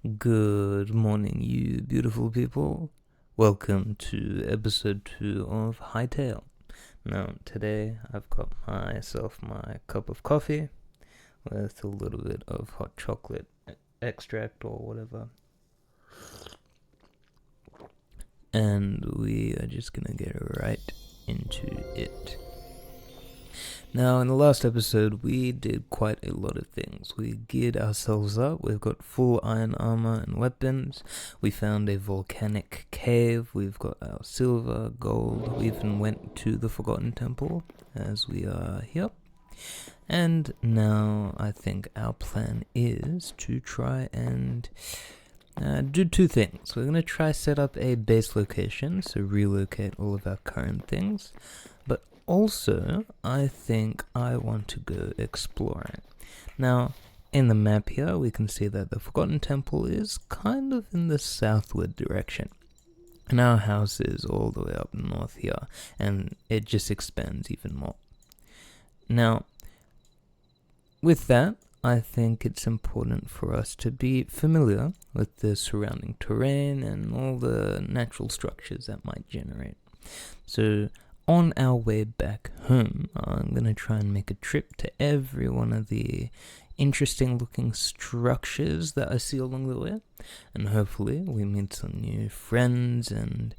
Good morning, you beautiful people. Welcome to episode 2 of Hytale. Now, today I've got myself my cup of coffee with a little bit of hot chocolate extract or whatever. And we are just gonna get right into it. Now, in the last episode, we did quite a lot of things. We geared ourselves up. We've got full iron armor and weapons. We found a volcanic cave. We've got our silver, gold. We even went to the Forgotten Temple as we are here. And now I think our plan is to try and do two things. We're going to try set up a base location, so relocate all of our current things. But also, I think I want to go exploring. Now, in the map here, we can see that the Forgotten Temple is kind of in the southward direction. And our house is all the way up north here, and it just expands even more. Now, with that, I think it's important for us to be familiar with the surrounding terrain and all the natural structures that might generate. So, on our way back home, I'm going to try and make a trip to every one of the interesting looking structures that I see along the way. And hopefully we meet some new friends and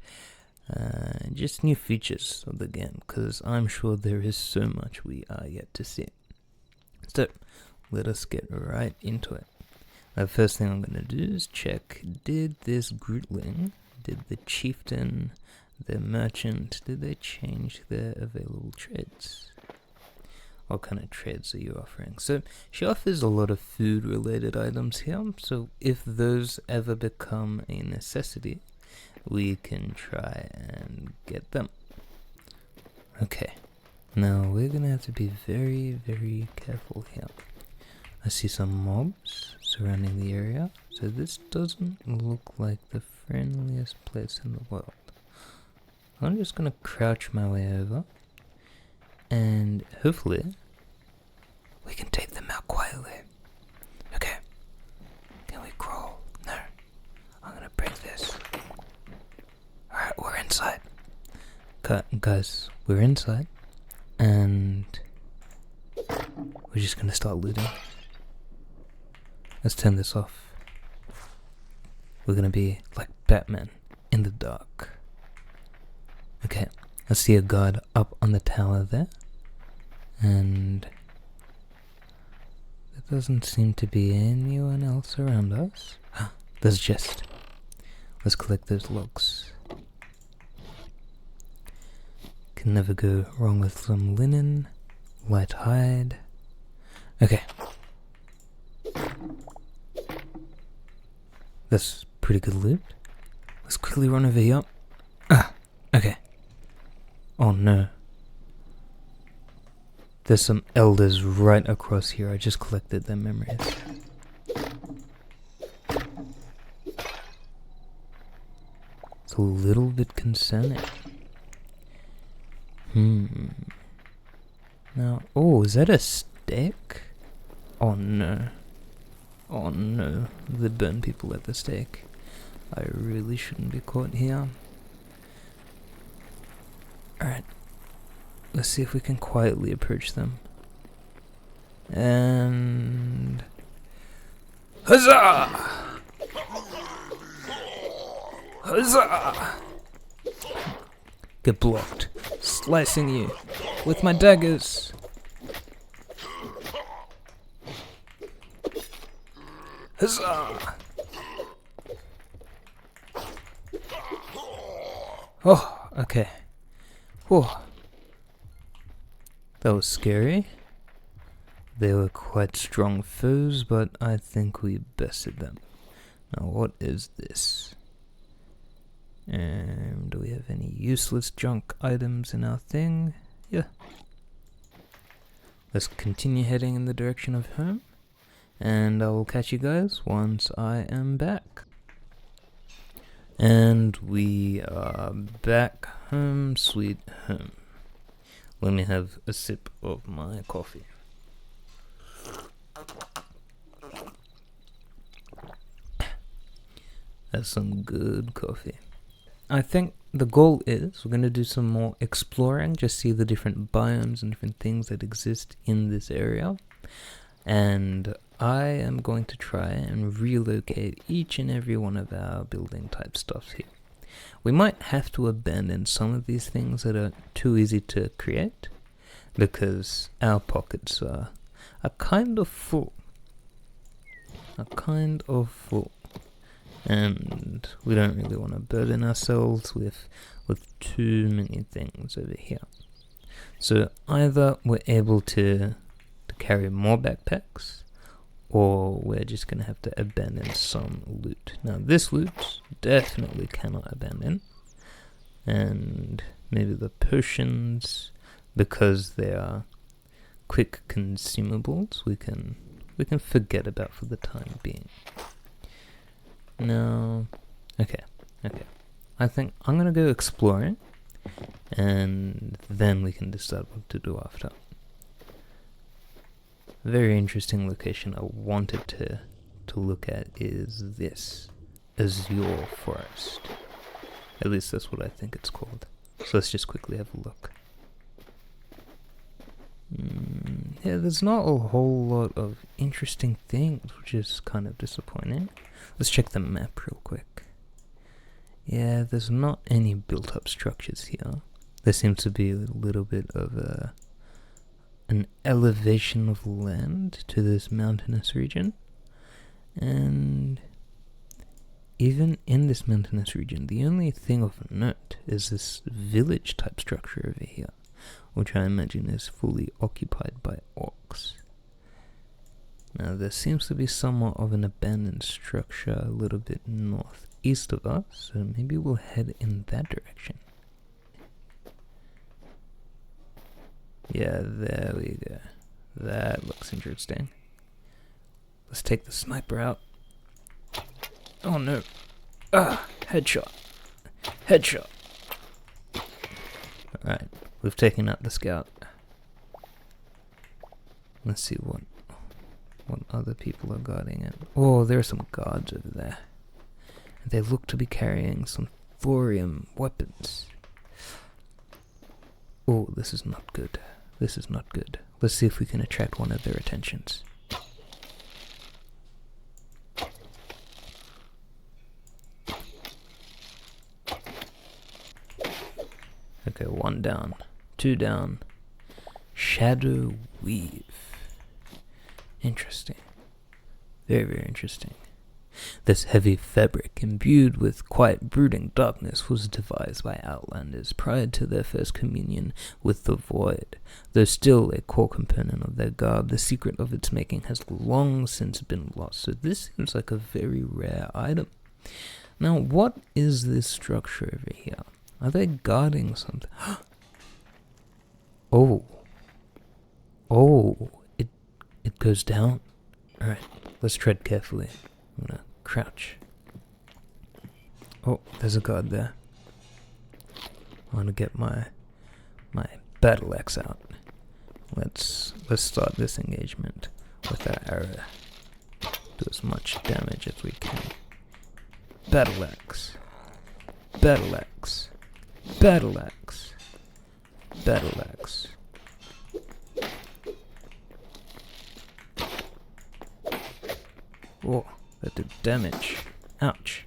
just new features of the game, because I'm sure there is so much we are yet to see. So, let us get right into it. The first thing I'm going to do is check, did this Grootling, did the chieftain, the merchant, did they change their available trades? What kind of trades are you offering? So she offers a lot of food related items here, so if those ever become a necessity, we can try and get them. Okay, now we're gonna have to be very, very careful here. I see some mobs surrounding the area, so this doesn't look like the friendliest place in the world. I'm just gonna crouch my way over, and hopefully we can take them out quietly. Okay, can we crawl? No, I'm gonna break this. Alright, we're inside. Guys, we're inside, and we're just gonna start looting. Let's turn this off. We're gonna be like Batman in the dark. Okay, I see a guard up on the tower there, and there doesn't seem to be anyone else around us. There's just. Let's collect those logs. Can never go wrong with some linen, light hide. Okay. That's pretty good loot. Let's quickly run over here. Okay. Oh no. There's some elders right across here. I just collected their memories. It's a little bit concerning. Now, oh, is that a stake? Oh no. Oh no. They burn people at the stake. I really shouldn't be caught here. Alright, let's see if we can quietly approach them. And... Huzzah! Huzzah! Get blocked. Slicing you with my daggers. Huzzah! Oh, okay. Whew. That was scary. They were quite strong foes, but I think we bested them. Now what is this? Do we have any useless junk items in our thing? Yeah. Let's continue heading in the direction of home, and I will catch you guys once I am back. And we are back home, sweet home. Let me have a sip of my coffee. That's some good coffee. I think the goal is we're going to do some more exploring, just see the different biomes and different things that exist in this area. And I am going to try and relocate each and every one of our building type stuffs here. We might have to abandon some of these things that are too easy to create, because our pockets are kind of full. And we don't really want to burden ourselves with too many things over here. So either we're able to carry more backpacks, or we're just going to have to abandon some loot. Now this loot definitely cannot abandon, and maybe the potions, because they are quick consumables, we can forget about for the time being. No, okay. I think I'm going to go exploring, and then we can decide what to do after. A very interesting location I wanted to look at is this Azure Forest. At least that's what I think it's called. So let's just quickly have a look. Yeah, there's not a whole lot of interesting things, which is kind of disappointing. Let's check the map real quick. Yeah, there's not any built-up structures here. There seems to be a little bit of an elevation of land to this mountainous region. And even in this mountainous region, the only thing of note is this village-type structure over here, which I imagine is fully occupied by orcs. Now there seems to be somewhat of an abandoned structure a little bit northeast of us, so maybe we'll head in that direction. Yeah, there we go. That looks interesting. Let's take the sniper out. Oh no. Headshot. Alright, we've taken out the scout. Let's see what other people are guarding it. Oh, there are some guards over there. They look to be carrying some thorium weapons. Oh, this is not good. Let's see if we can attract one of their attentions. Okay, 1 down, 2 down. Shadow Weave. Interesting. Very, very interesting. This heavy fabric, imbued with quite brooding darkness, was devised by outlanders prior to their first communion with the void. Though still a core component of their garb, the secret of its making has long since been lost. So this seems like a very rare item. Now, what is this structure over here? Are they guarding something? Oh, it goes down. Alright, let's tread carefully. I'm gonna crouch. Oh, there's a guard there. I want to get my battle axe out. Let's start this engagement with our arrow. Do as much damage as we can. Battle axe. Oh, that did damage. Ouch.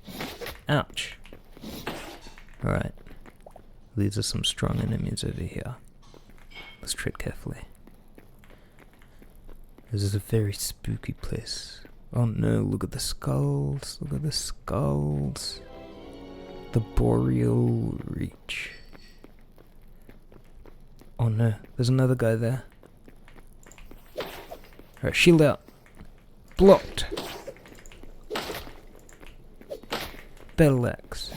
Alright. These are some strong enemies over here. Let's tread carefully. This is a very spooky place. Oh no, look at the skulls. The Boreal Reach. Oh no, there's another guy there. Alright, shield out. Blocked. Battle axe.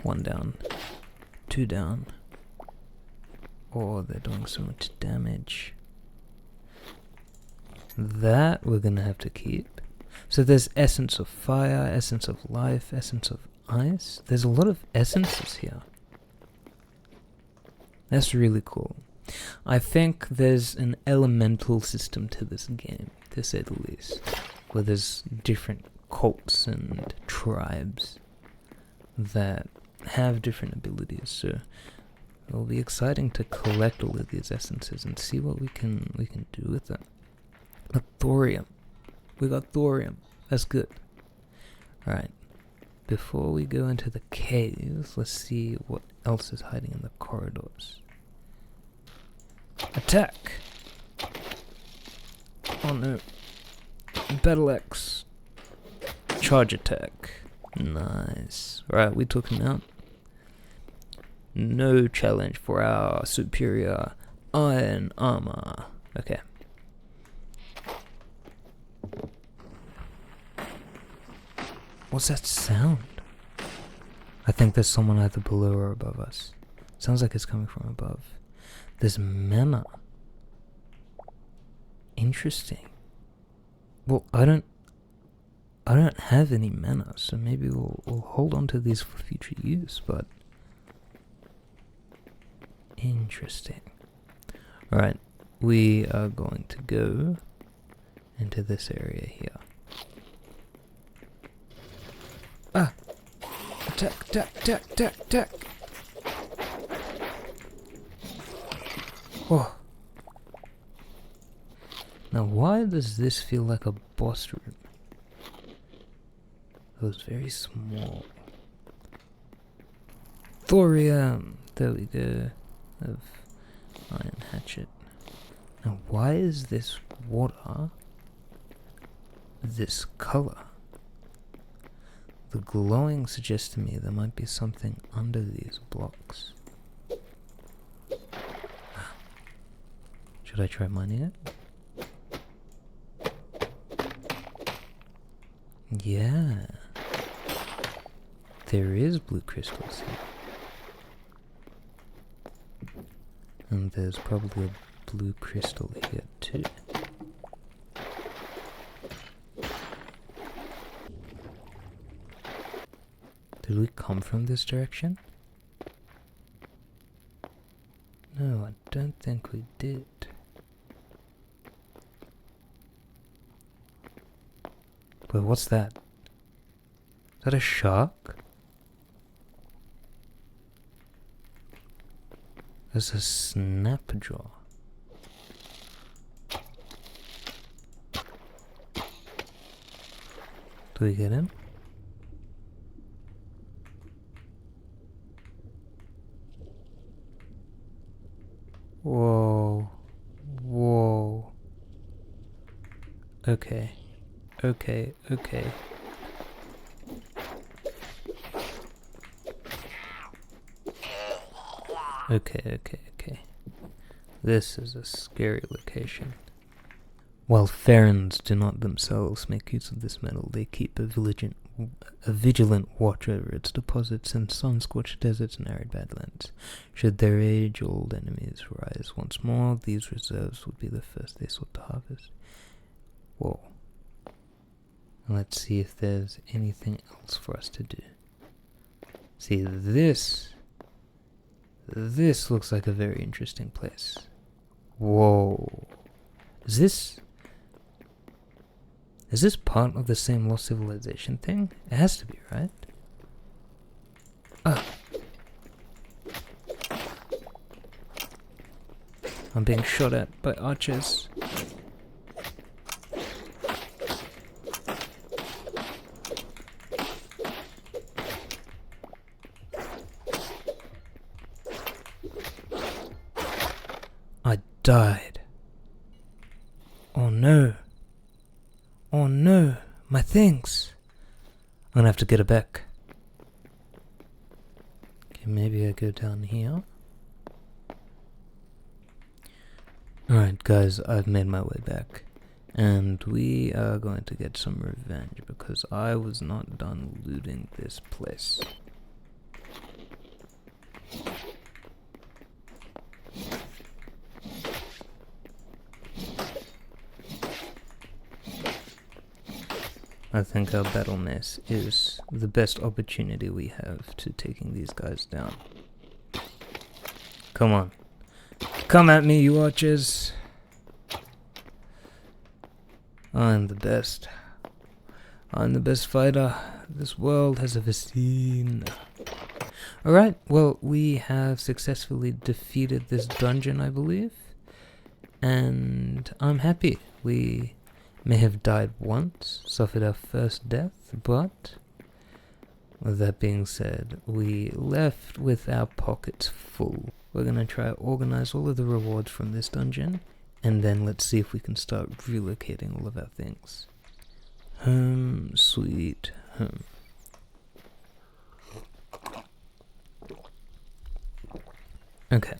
1 down. 2 down. Oh, they're doing so much damage. That we're gonna have to keep. So there's essence of fire, essence of life, essence of ice. There's a lot of essences here. That's really cool. I think there's an elemental system to this game, to say the least, where there's different cults and tribes that have different abilities, so it'll be exciting to collect all of these essences and see what we can do with them. But thorium. We got thorium. That's good. Alright. Before we go into the caves, let's see what else is hiding in the corridors. Attack! Oh no. Battle Axe. Charge attack. Nice. Alright, we took him out. No challenge for our superior iron armor. Okay. What's that sound? I think there's someone either below or above us. Sounds like it's coming from above. There's mana. Interesting. Well, I don't have any mana, so maybe we'll hold on to these for future use, but interesting. Alright, we are going to go into this area here. Ah! Attack, attack, attack, attack, attack! Oh! Now why does this feel like a boss room? It was very small. Thorium! There we go. Of iron hatchet. Now why is this water this color? The glowing suggests to me there might be something under these blocks. Should I try mining it? Yeah. There is blue crystals here. And there's probably a blue crystal here too. Did we come from this direction? No, I don't think we did. Wait, what's that? Is that a shark? There's a snapjaw. Do we get him? Whoa. Whoa. Okay. Okay, okay. Okay. This is a scary location. While Pharans do not themselves make use of this metal, they keep a vigilant watch over its deposits in sun-scorched deserts and arid badlands. Should their age-old enemies rise once more, these reserves would be the first they sought to harvest. Whoa. Let's see if there's anything else for us to do. See, this looks like a very interesting place. Whoa. Is this part of the same lost civilization thing? It has to be, right? Ah. I'm being shot at by archers. I died. Oh no. Oh no, my things. I'm gonna have to get it back. Okay, maybe I go down here. Alright guys, I've made my way back. And we are going to get some revenge because I was not done looting this place. I think our battle mess is the best opportunity we have to taking these guys down. Come on. Come at me, you archers. I'm the best. I'm the best fighter this world has ever seen. Alright, well, we have successfully defeated this dungeon, I believe. And I'm happy. We may have died once, suffered our first death, but with that being said, we left with our pockets full. We're gonna try to organize all of the rewards from this dungeon, and then let's see if we can start relocating all of our things. Home, sweet home. Okay,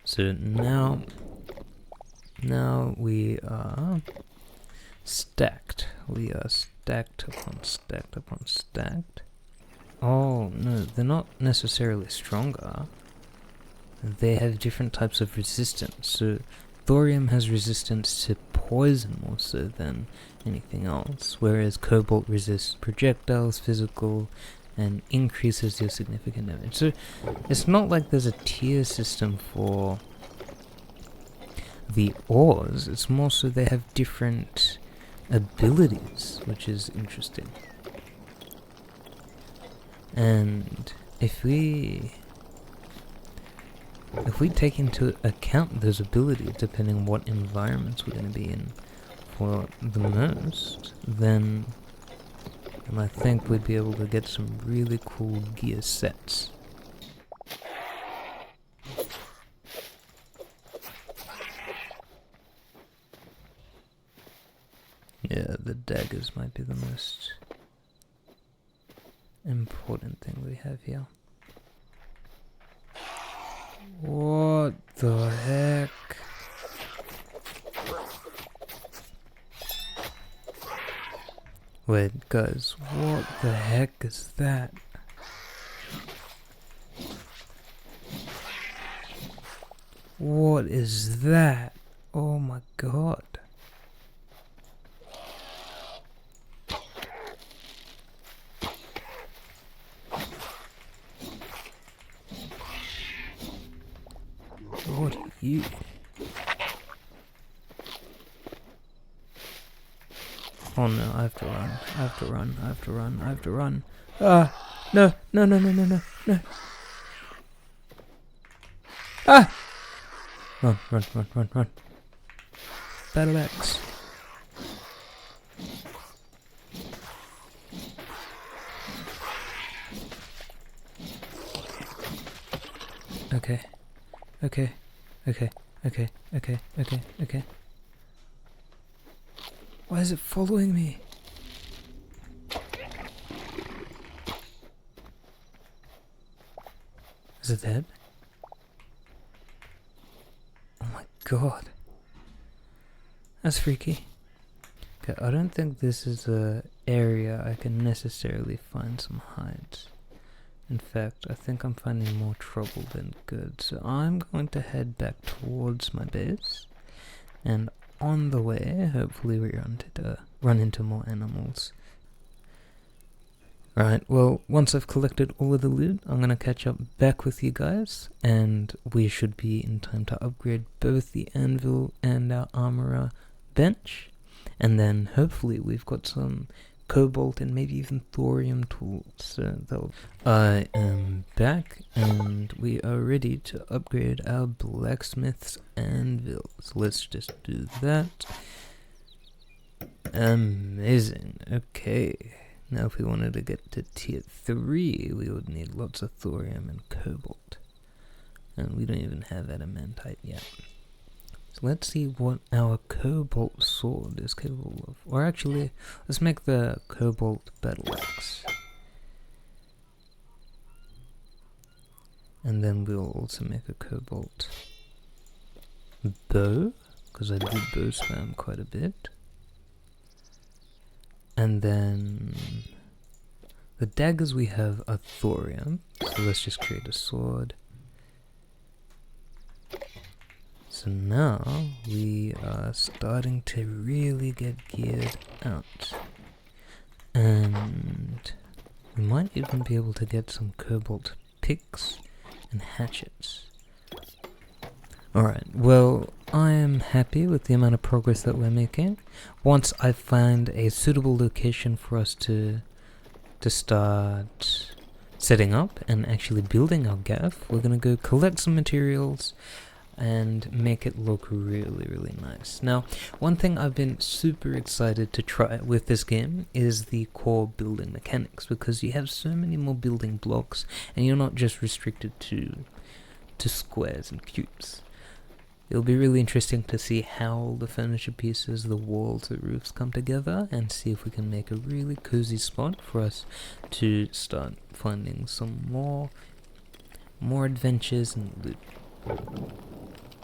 so now we are stacked. We are stacked upon stacked upon stacked. Oh no, they're not necessarily stronger. They have different types of resistance. So thorium has resistance to poison more so than anything else, whereas cobalt resists projectiles, physical, and increases your significant damage. So it's not like there's a tier system for the ores, it's more so they have different abilities, which is interesting. And if we take into account those abilities, depending on what environments we're going to be in for the most, then I think we'd be able to get some really cool gear sets. Yeah, the daggers might be the most important thing we have here. What the heck? Wait, guys, what the heck is that? What is that? Oh my god. What are you? Oh no, I have to run. I have to run. I have to run. I have to run. Ah! No! No! No! No! No! No! No! Ah! Run! Run! Run! Run! Run! Battle axe. Okay. Okay. Okay. Okay. Okay. Okay. Okay. Why is it following me? Is it dead? Oh my god. That's freaky. Okay, I don't think this is a area I can necessarily find some hides. In fact, I think I'm finding more trouble than good. So I'm going to head back towards my base. And on the way, hopefully we run into more animals. Right, well, once I've collected all of the loot, I'm going to catch up back with you guys, and we should be in time to upgrade both the anvil and our armorer bench, and then hopefully we've got some cobalt and maybe even thorium tools. So I am back, and we are ready to upgrade our blacksmith's anvil. So let's just do that. Amazing. Okay. Now if we wanted to get to tier 3, we would need lots of thorium and cobalt. And we don't even have adamantite yet. So let's see what our cobalt sword is capable of. Or actually, let's make the cobalt battle axe. And then we'll also make a cobalt bow, because I do bow spam quite a bit. And then the daggers we have are thorium, so let's just create a sword. So now we are starting to really get geared out, and we might even be able to get some cobalt picks and hatchets. Alright, well, I am happy with the amount of progress that we're making. Once I find a suitable location for us to start setting up and actually building our gaff, we're gonna go collect some materials and make it look really, really nice. Now, one thing I've been super excited to try with this game is the core building mechanics, because you have so many more building blocks and you're not just restricted to squares and cubes. It'll be really interesting to see how the furniture pieces, the walls, the roofs come together, and see if we can make a really cozy spot for us to start finding some more adventures and loot.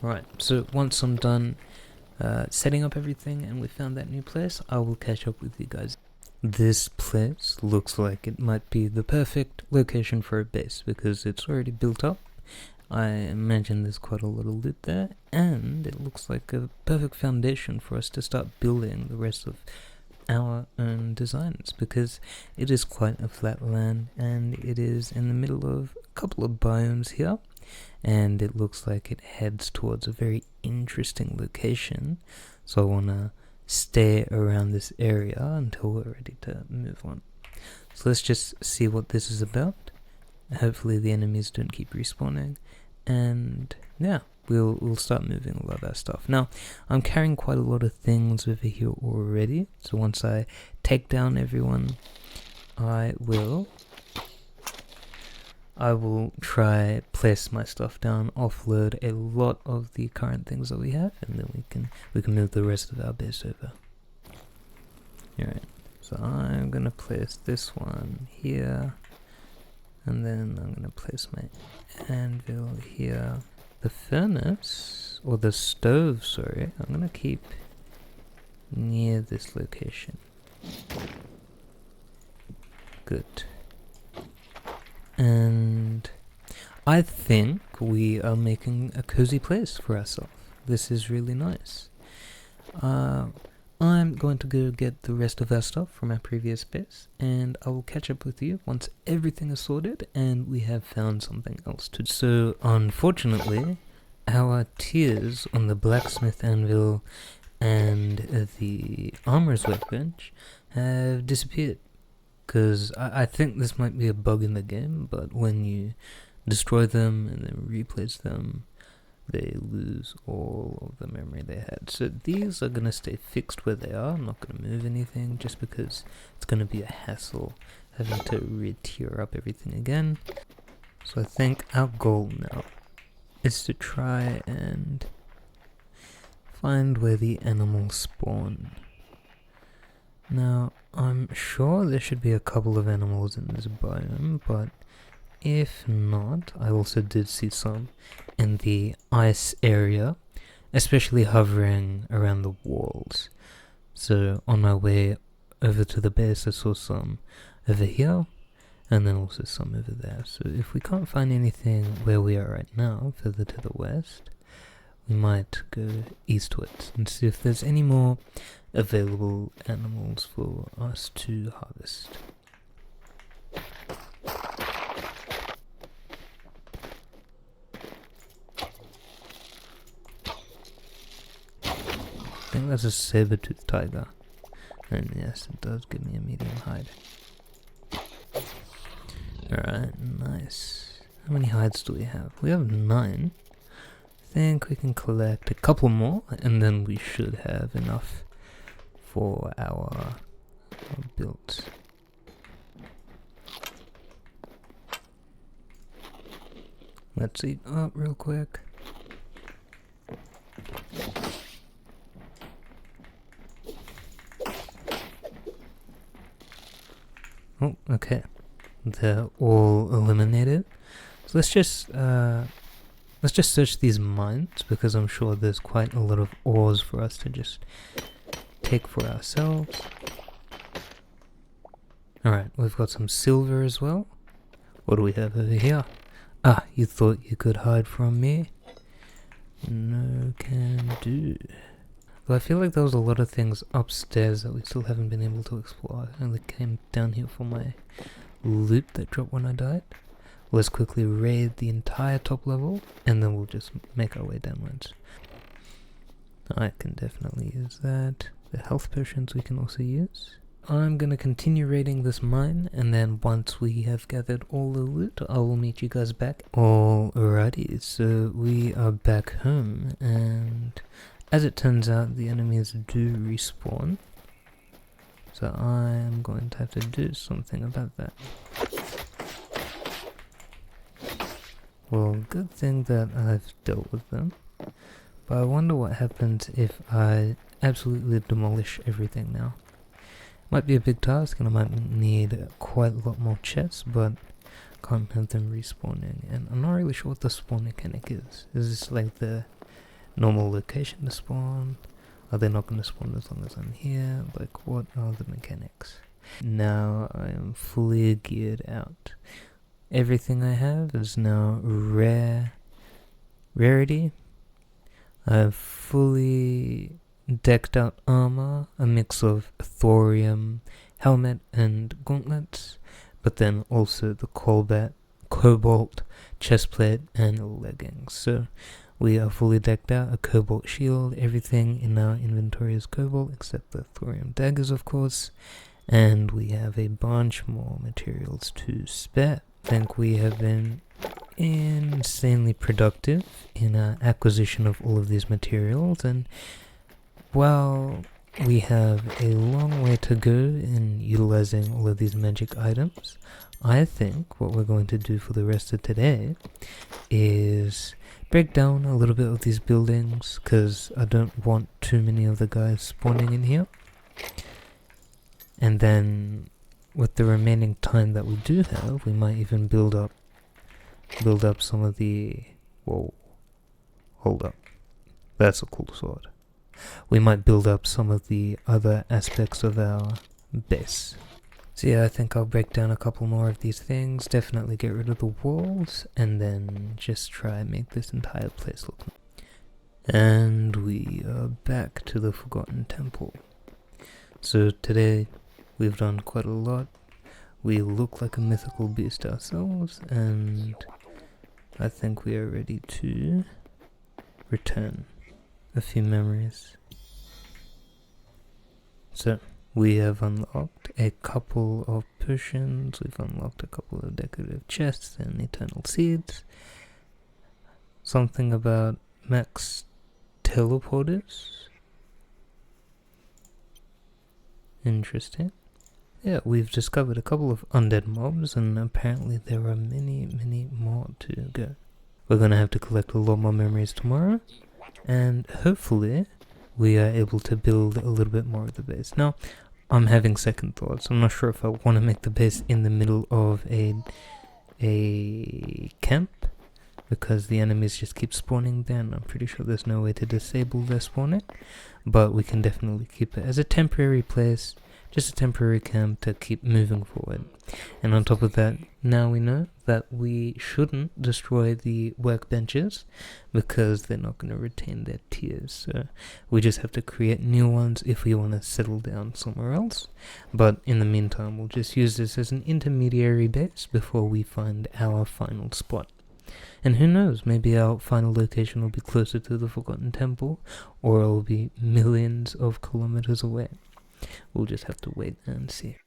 Right, so once I'm done setting up everything and we found that new place, I will catch up with you guys. This place looks like it might be the perfect location for a base because it's already built up. I imagine there's quite a lot of loot there, and it looks like a perfect foundation for us to start building the rest of our own designs, because it is quite a flat land and it is in the middle of a couple of biomes here, and it looks like it heads towards a very interesting location, so I want to stay around this area until we're ready to move on. So let's just see what this is about. Hopefully the enemies don't keep respawning, and yeah, we'll start moving a lot of our stuff. Now, I'm carrying quite a lot of things over here already, so once I take down everyone, I will try place my stuff down, offload a lot of the current things that we have, and then we can move the rest of our base over. Alright, so I'm gonna place this one here. And then I'm going to place my anvil here. The furnace, or the stove, sorry, I'm going to keep near this location. Good. And I think we are making a cozy place for ourselves. This is really nice. I'm going to go get the rest of our stuff from our previous base, and I will catch up with you once everything is sorted and we have found something else to do. So, unfortunately, our tiers on the blacksmith anvil and the armorer's workbench have disappeared. Because I think this might be a bug in the game, but when you destroy them and then replace them, they lose all of the memory they had. So these are going to stay fixed where they are. I'm not going to move anything just because it's going to be a hassle having to re-tier up everything again. So I think our goal now is to try and find where the animals spawn. Now, I'm sure there should be a couple of animals in this biome, but if not, I also did see some in the ice area, especially hovering around the walls. So on my way over to the base, I saw some over here, and then also some over there. So if we can't find anything where we are right now, further to the west, we might go eastwards and see if there's any more available animals for us to harvest. I think that's a saber-toothed tiger, and yes, it does give me a medium hide. Alright, nice. How many hides do we have? We have 9. I think we can collect a couple more, and then we should have enough for our build. Let's eat up real quick. Oh, okay. They're all eliminated. So let's just search these mines, because I'm sure there's quite a lot of ores for us to just take for ourselves. Alright, we've got some silver as well. What do we have over here? Ah, you thought you could hide from me? No can do. But I feel like there was a lot of things upstairs that we still haven't been able to explore. I only came down here for my loot that dropped when I died. let's quickly raid the entire top level, and then we'll just make our way downwards. I can definitely use that. The health potions we can also use. I'm gonna continue raiding this mine, and then once we have gathered all the loot, I will meet you guys back. Alrighty, so we are back home, and as it turns out, the enemies do respawn. So I am going to have to do something about that. Well, good thing that I've dealt with them. But I wonder what happens if I absolutely demolish everything now. Might be a big task, and I might need quite a lot more chests, but can't have them respawning. And I'm not really sure what the spawn mechanic is. Is this like the normal location to spawn? Are they not going to spawn as long as I'm here? Like, what are the mechanics? Now I am fully geared out. Everything I have is now rarity. I have fully decked out armor, a mix of thorium helmet and gauntlets, but then also the cobalt chestplate and leggings. So we are fully decked out, a cobalt shield, everything in our inventory is cobalt except the thorium daggers, of course, and we have a bunch more materials to spare. I think we have been insanely productive in our acquisition of all of these materials, and while we have a long way to go in utilizing all of these magic items, I think what we're going to do for the rest of today is break down a little bit of these buildings, because I don't want too many of the guys spawning in here. And then with the remaining time that we do have, we might even build up some of the... Whoa, hold up, that's a cool sword. We might build up some of the other aspects of our base. So yeah, I think I'll break down a couple more of these things, definitely get rid of the walls, and then just try and make this entire place look nice. And we are back to the Forgotten Temple. So today we've done quite a lot. We look like a mythical beast ourselves, and I think we are ready to return a few memories. So we have unlocked a couple of potions, we've unlocked a couple of decorative chests and eternal seeds. Something about max teleporters. Interesting. Yeah, we've discovered a couple of undead mobs, and apparently there are many more to go. We're gonna have to collect a lot more memories tomorrow, and hopefully we are able to build a little bit more of the base. Now, I'm having second thoughts. I'm not sure if I want to make the base in the middle of a camp, because the enemies just keep spawning there, and I'm pretty sure there's no way to disable their spawning. But we can definitely keep it as a temporary place, just a temporary camp to keep moving forward. And on top of that, now we know that we shouldn't destroy the workbenches, because they're not going to retain their tiers. So we just have to create new ones if we want to settle down somewhere else. But in the meantime, we'll just use this as an intermediary base before we find our final spot. And who knows, maybe our final location will be closer to the Forgotten Temple, or it will be millions of kilometers away. We'll just have to wait and see.